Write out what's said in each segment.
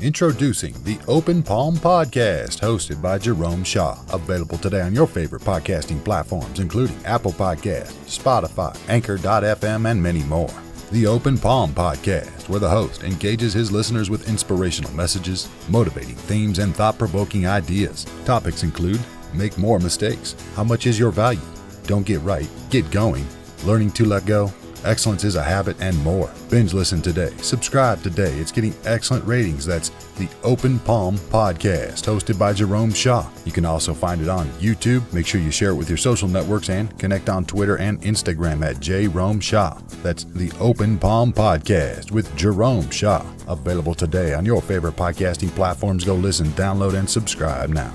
Introducing the Open Palm Podcast, hosted by Jerome Shaw. Available today on your favorite podcasting platforms, including Apple Podcasts, Spotify, Anchor.fm, and many more. The Open Palm Podcast, where the host engages his listeners with inspirational messages, motivating themes, and thought-provoking ideas. Topics include: make more mistakes, how much is your value, don't get right, get going, learning to let go, excellence is a habit, and more. Binge listen today. Subscribe today. It's getting excellent ratings. That's the Open Palm Podcast, hosted by Jerome Shaw. You can also find it on YouTube. Make sure you share it with your social networks and connect on Twitter and Instagram at Jerome Shaw. That's the Open Palm Podcast with Jerome Shaw. Available today on your favorite podcasting platforms. Go listen, download, and subscribe now.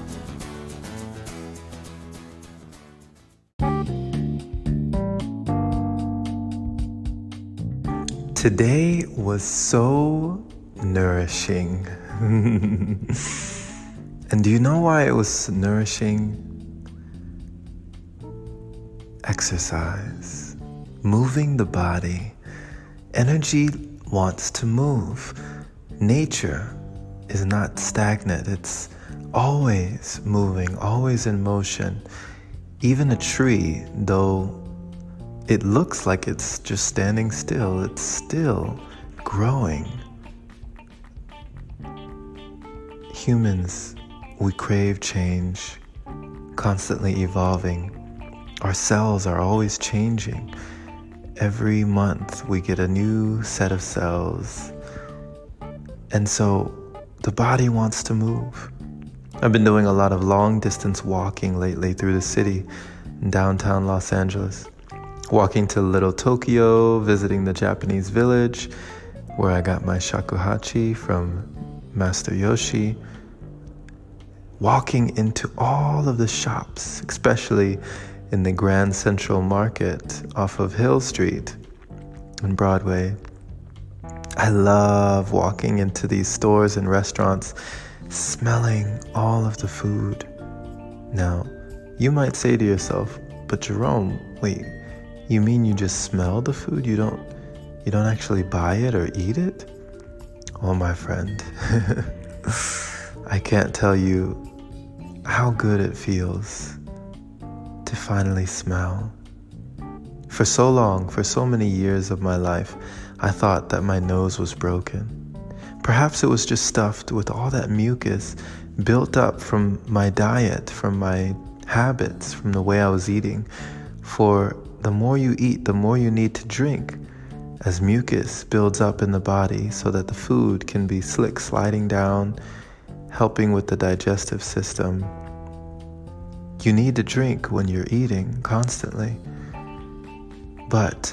Today was so nourishing. And do you know why it was nourishing? Exercise. Moving the body. Energy wants to move. Nature is not stagnant. It's always moving, always in motion. Even a tree, though it looks like it's just standing still, it's still growing. Humans, we crave change, constantly evolving. Our cells are always changing. Every month we get a new set of cells. And so the body wants to move. I've been doing a lot of long distance walking lately through the city in downtown Los Angeles. Walking to Little Tokyo, visiting the Japanese village where I got my shakuhachi from Master Yoshi. Walking into all of the shops, especially in the Grand Central Market off of Hill Street and Broadway. I love walking into these stores and restaurants, smelling all of the food. Now, you might say to yourself, but Jerome, wait, you mean you just smell the food? You don't actually buy it or eat it? Oh, my friend, I can't tell you how good it feels to finally smell. For so long, for so many years of my life, I thought that my nose was broken. Perhaps it was just stuffed with all that mucus built up from my diet, from my habits, from the way I was eating. For the more you eat, the more you need to drink, as mucus builds up in the body so that the food can be slick sliding down, helping with the digestive system. You need to drink when you're eating constantly. But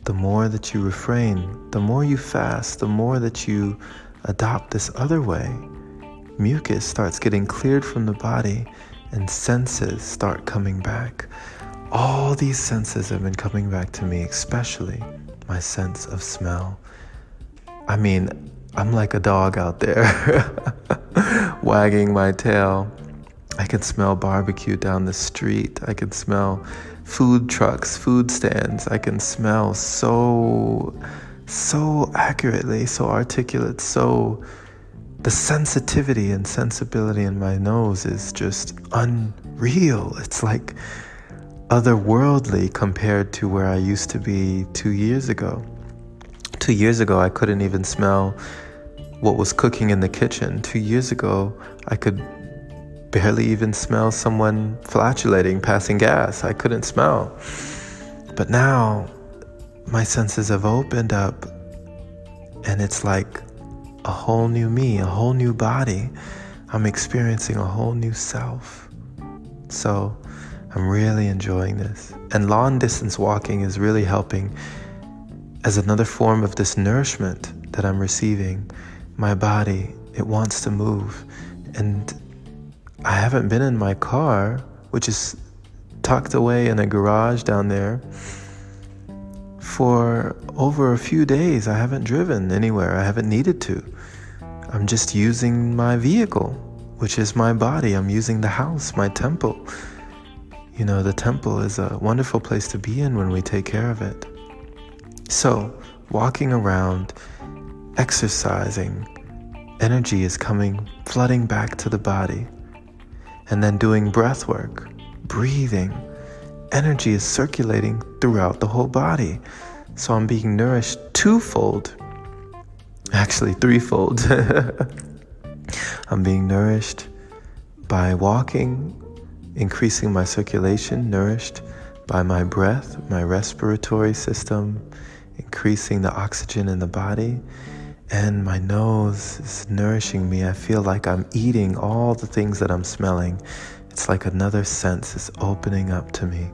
the more that you refrain, the more you fast, the more that you adopt this other way, mucus starts getting cleared from the body and senses start coming back. All these senses have been coming back to me, especially my sense of smell. I mean, I'm like a dog out there wagging my tail. I can smell barbecue down the street. I can smell food trucks, food stands. I can smell so accurately, so articulate, so the sensitivity and sensibility in my nose is just unreal. It's like otherworldly compared to where I used to be 2 years ago. 2 years ago, I couldn't even smell what was cooking in the kitchen. 2 years ago, I could barely even smell someone flatulating, passing gas. I couldn't smell. But now, my senses have opened up, and it's like a whole new me, a whole new body. I'm experiencing a whole new self. So I'm really enjoying this. And long distance walking is really helping as another form of this nourishment that I'm receiving. My body, it wants to move. And I haven't been in my car, which is tucked away in a garage down there, for over a few days. I haven't driven anywhere. I haven't needed to. I'm just using my vehicle, which is my body. I'm using the house, my temple. You know, the temple is a wonderful place to be in when we take care of it. So, walking around, exercising, energy is coming, flooding back to the body. And then doing breath work, breathing. Energy is circulating throughout the whole body. So I'm being nourished twofold. Actually, threefold. I'm being nourished by walking, increasing my circulation, nourished by my breath, my respiratory system, increasing the oxygen in the body. And my nose is nourishing me. I feel like I'm eating all the things that I'm smelling. It's like another sense is opening up to me.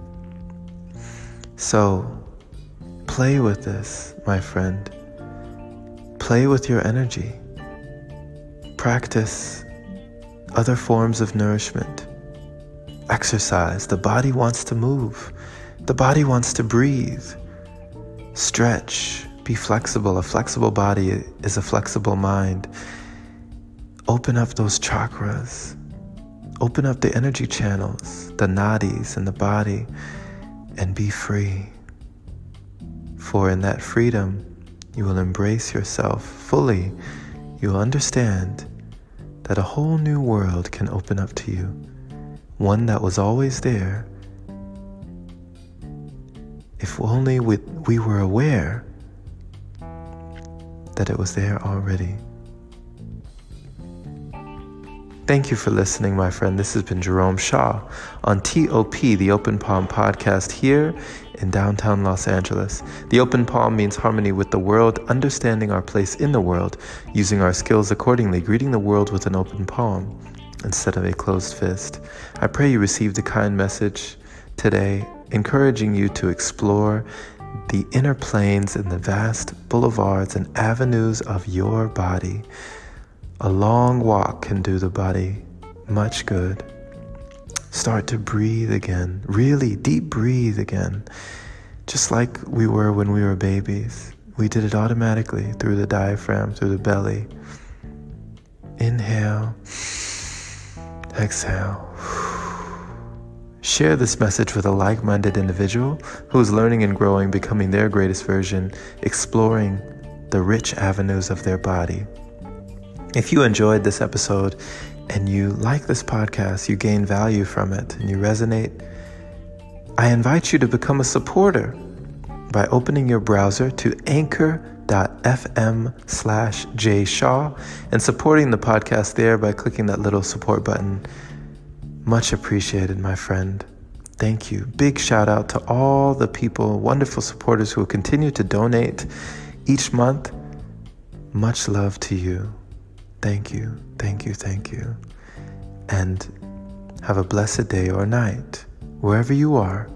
So, play with this, my friend. Play with your energy. Practice other forms of nourishment. Exercise. The body wants to move. The body wants to breathe. Stretch. Be flexible. A flexible body is a flexible mind. Open up those chakras. Open up the energy channels, the nadis in the body, and be free. For in that freedom, you will embrace yourself fully. You will understand that a whole new world can open up to you. One that was always there. If only we were aware that it was there already. Thank you for listening, my friend. This has been Jerome Shaw on TOP, the Open Palm Podcast here in downtown Los Angeles. The Open Palm means harmony with the world, understanding our place in the world, using our skills accordingly, greeting the world with an open palm instead of a closed fist. I pray you received a kind message today, encouraging you to explore the inner planes and the vast boulevards and avenues of your body. A long walk can do the body much good. Start to breathe again, really deep breathe again, just like we were when we were babies. We did it automatically through the diaphragm, through the belly. Inhale, exhale. Share this message with a like-minded individual who is learning and growing, becoming their greatest version, exploring the rich avenues of their body. If you enjoyed this episode and you like this podcast, you gain value from it, and you resonate, I invite you to become a supporter by opening your browser to anchor.fm/jshaw and supporting the podcast there by clicking that little support button. Much appreciated, my friend. Thank you. Big shout out to all the people, wonderful supporters who will continue to donate each month. Much love to you. Thank you, thank you, thank you. And have a blessed day or night, wherever you are.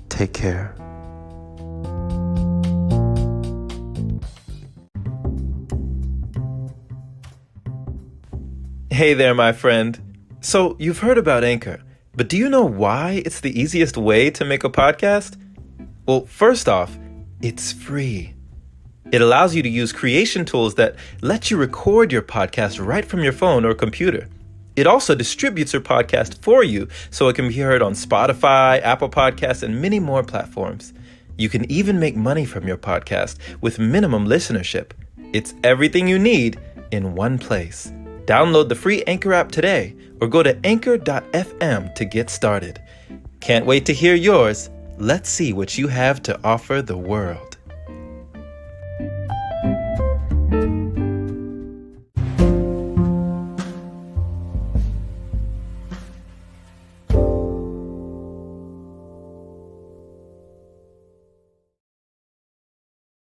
Take care. Hey there, my friend. So you've heard about Anchor, but do you know why it's the easiest way to make a podcast? Well, first off, it's free. It allows you to use creation tools that let you record your podcast right from your phone or computer. It also distributes your podcast for you so it can be heard on Spotify, Apple Podcasts, and many more platforms. You can even make money from your podcast with minimum listenership. It's everything you need in one place. Download the free Anchor app today or go to anchor.fm to get started. Can't wait to hear yours. Let's see what you have to offer the world.